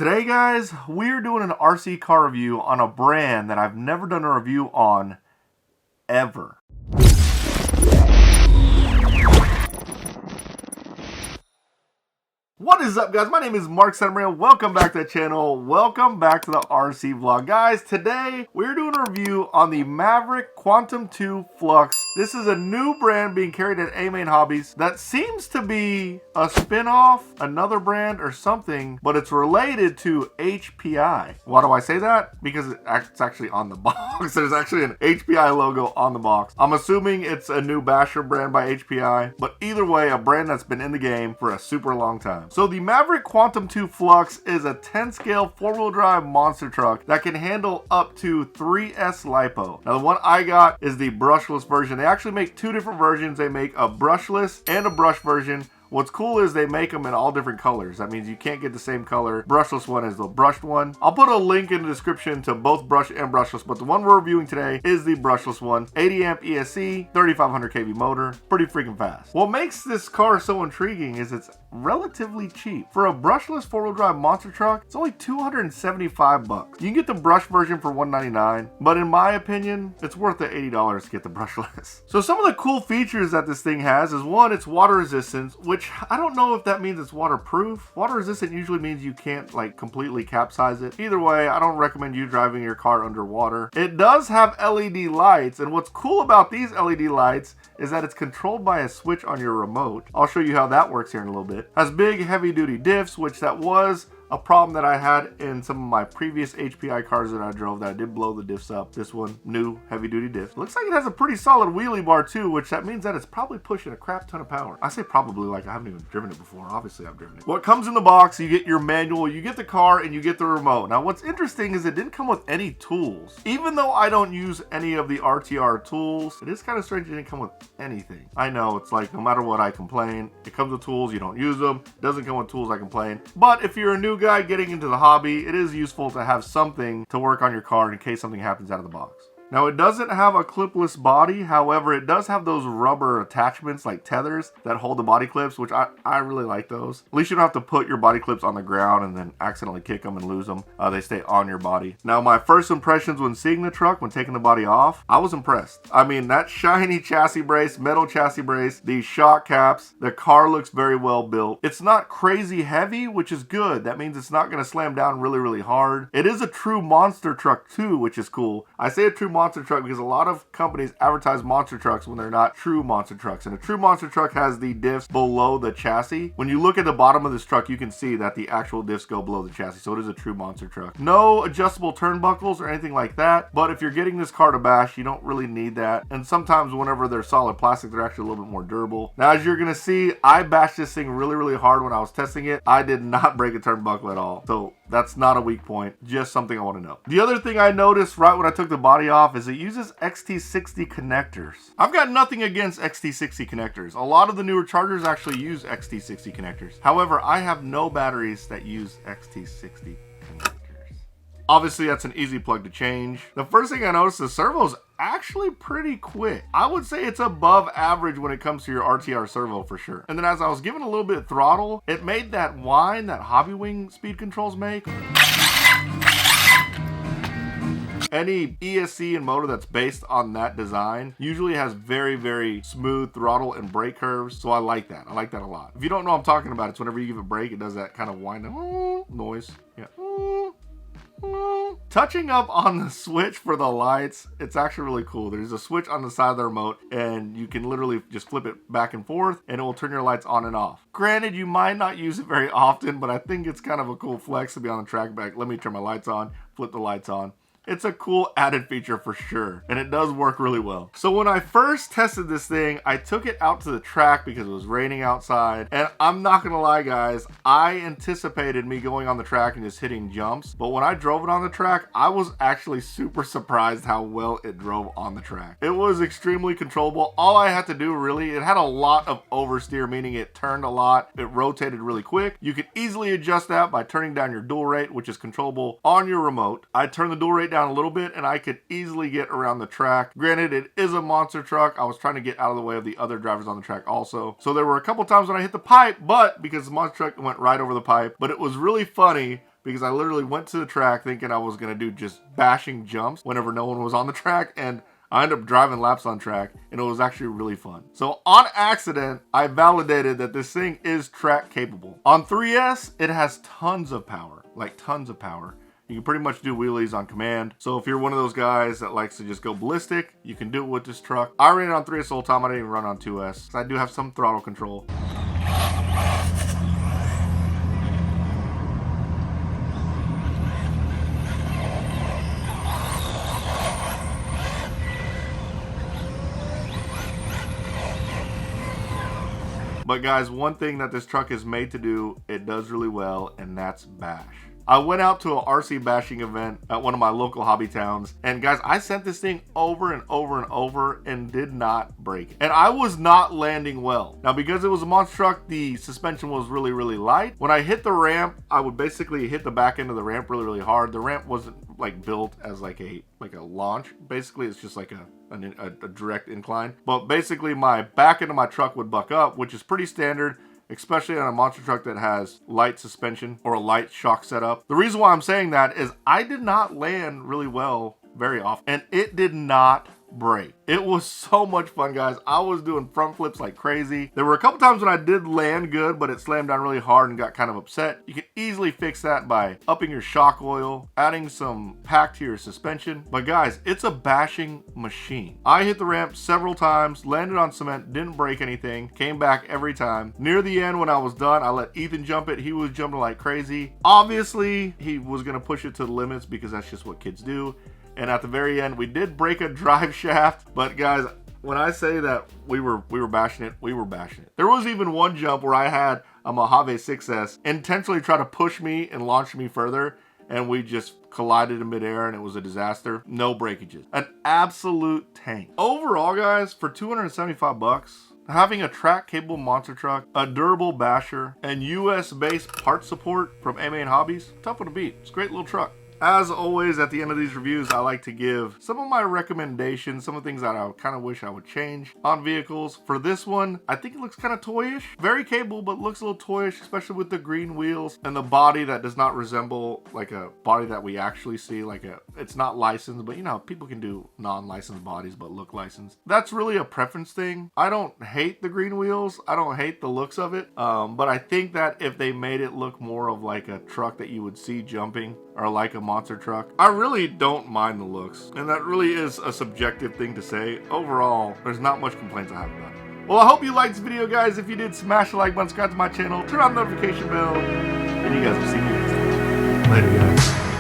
Today, guys, we're doing an RC car review on a brand that I've never done a review on ever. What is up, guys? My name is Mark Santamaria. Welcome back to the channel. Welcome back to the RC vlog. Guys, today we're doing a review on the Maverick Quantum2 Flux. This is a new brand being carried at A-Main Hobbies that seems to be a spin-off, another brand or something, but it's related to HPI. Why do I say that? Because it's actually on the box. There's actually an HPI logo on the box. I'm assuming it's a new basher brand by HPI, but either way, a brand that's been in the game for a super long time. So the Maverick Quantum2 Flux is a 10-scale four-wheel drive monster truck that can handle up to 3S LiPo. Now the one I got is the brushless version. They actually make two different versions. They make a brushless and a brush version. What's cool is they make them in all different colors. That means you can't get the same color brushless one as the brushed one. I'll put a link in the description to both brush and brushless, but the one we're reviewing today is the brushless one. 80 amp ESC, 3500 kV motor, pretty freaking fast. What makes this car so intriguing is it's relatively cheap. For a brushless four-wheel drive monster truck, it's only 275 bucks. You can get the brush version for $199, but in my opinion, it's worth the $80 to get the brushless. So some of the cool features that this thing has is one, it's water resistance, which I don't know if that means it's waterproof. Water resistant usually means you can't like completely capsize it. Either way, I don't recommend you driving your car underwater. It does have LED lights, and what's cool about these LED lights is that it's controlled by a switch on your remote. I'll show you how that works here in a little bit. Has big heavy duty diffs, which that was a problem that I had in some of my previous HPI cars that I drove, that I did blow the diffs up. This one, new heavy duty diff. Looks like it has a pretty solid wheelie bar too, which that means that it's probably pushing a crap ton of power. I say probably like I haven't even driven it before. Obviously I've driven it. What comes in the box, you get your manual, you get the car, and you get the remote. Now what's interesting is it didn't come with any tools. Even though I don't use any of the RTR tools, it is kind of strange it didn't come with anything. I know, it's like no matter what I complain, it comes with tools, you don't use them. It doesn't come with tools, I complain. But if you're a new guy getting into the hobby, it is useful to have something to work on your car in case something happens out of the box. Now it doesn't have a clipless body, however it does have those rubber attachments like tethers that hold the body clips, which I really like those. At least you don't have to put your body clips on the ground and then accidentally kick them and lose them. They stay on your body. Now my first impressions when seeing the truck, when taking the body off, I was impressed. I mean, that shiny chassis brace, metal chassis brace, these shock caps, the car looks very well built. It's not crazy heavy, which is good. That means it's not going to slam down really, really hard. It is a true monster truck too, which is cool. I say a true monster truck because a lot of companies advertise monster trucks when they're not true monster trucks, and a true monster truck has the diffs below the chassis. When you look at the bottom of this truck, you can see that the actual diffs go below the chassis, so it is a true monster truck. No adjustable turnbuckles or anything like that, but if you're getting this car to bash, you don't really need that, and sometimes whenever they're solid plastic, they're actually a little bit more durable. Now as you're gonna see, I bashed this thing really, really hard when I was testing it. I did not break a turnbuckle at all, so that's not a weak point, just something I want to know. The other thing I noticed right when I took the body off is it uses XT60 connectors. I've got nothing against XT60 connectors. A lot of the newer Chargers actually use XT60 connectors. However, I have no batteries that use XT60 connectors. Obviously, that's an easy plug to change. The first thing I noticed, the servo's actually pretty quick. I would say it's above average when it comes to your RTR servo for sure. And then as I was giving a little bit of throttle, it made that whine that Hobby Wing speed controls make. Any ESC and motor that's based on that design usually has very, very smooth throttle and brake curves, so I like that. I like that a lot. If you don't know what I'm talking about, it's whenever you give a brake, it does that kind of whine noise. Yeah. Touching up on the switch for the lights, it's actually really cool. There's a switch on the side of the remote, and you can literally just flip it back and forth, and it will turn your lights on and off. Granted, you might not use it very often, but I think it's kind of a cool flex to be on the track back. Let me turn my lights on, flip the lights on. It's a cool added feature for sure, and it does work really well. So when I first tested this thing, I took it out to the track because it was raining outside, and I'm not gonna lie guys, I anticipated me going on the track and just hitting jumps, but when I drove it on the track, I was actually super surprised how well it drove on the track. It was extremely controllable. All I had to do really, it had a lot of oversteer, meaning it turned a lot, it rotated really quick. You could easily adjust that by turning down your dual rate, which is controllable on your remote. I turned the dual rate down a little bit and I could easily get around the track. Granted, it is a monster truck. I was trying to get out of the way of the other drivers on the track also. So there were a couple times when I hit the pipe, but because the monster truck went right over the pipe, but it was really funny because I literally went to the track thinking I was going to do just bashing jumps whenever no one was on the track, and I ended up driving laps on track, and it was actually really fun. So on accident, I validated that this thing is track capable. On 3S, it has tons of power, like tons of power. You can pretty much do wheelies on command. So if you're one of those guys that likes to just go ballistic, you can do it with this truck. I ran it on 3S the whole time. I didn't even run on 2S. I do have some throttle control. But guys, one thing that this truck is made to do, it does really well, and that's bash. I went out to an RC bashing event at one of my local hobby towns, and guys, I sent this thing over and over and over and did not break it. And I was not landing well. Now, because it was a monster truck, the suspension was really, really light. When I hit the ramp, I would basically hit the back end of the ramp really, really hard. The ramp wasn't like built as like a launch. Basically, it's just like a direct incline. But basically, my back end of my truck would buck up, which is pretty standard, especially on a monster truck that has light suspension or a light shock setup. The reason why I'm saying that is I did not land really well very often, and it did not break. It was so much fun, guys. I was doing front flips like crazy. There were a couple times when I did land good, but it slammed down really hard and got kind of upset. You can easily fix that by upping your shock oil, adding some pack to your suspension. But guys, it's a bashing machine. I hit the ramp several times, landed on cement, didn't break anything, came back every time. Near the end, when I was done, I let Ethan jump it. He was jumping like crazy. Obviously, he was gonna push it to the limits because that's just what kids do. And at the very end, we did break a drive shaft. But guys, when I say that we were bashing it, we were bashing it. There was even one jump where I had a Mojave 6S intentionally try to push me and launch me further, and we just collided in midair, and it was a disaster. No breakages. An absolute tank. Overall, guys, for 275 bucks, having a track-capable monster truck, a durable basher, and US-based part support from MA and Hobbies, tough one to beat. It's a great little truck. As always, at the end of these reviews, I like to give some of my recommendations, some of the things that I kind of wish I would change on vehicles. For this one, I think it looks kind of toyish. Very capable, but looks a little toyish, especially with the green wheels and the body that does not resemble like a body that we actually see. It's not licensed, but you know, people can do non-licensed bodies but look licensed. That's really a preference thing. I don't hate the green wheels. I don't hate the looks of it. But I think that if they made it look more of like a truck that you would see jumping, or like a monster truck, I really don't mind the looks, and that really is a subjective thing to say. Overall, there's not much complaints I have about it. Well, I hope you liked this video, guys. If you did, smash the like button, subscribe to my channel, turn on the notification bell, and you guys will see me next time. Later, guys.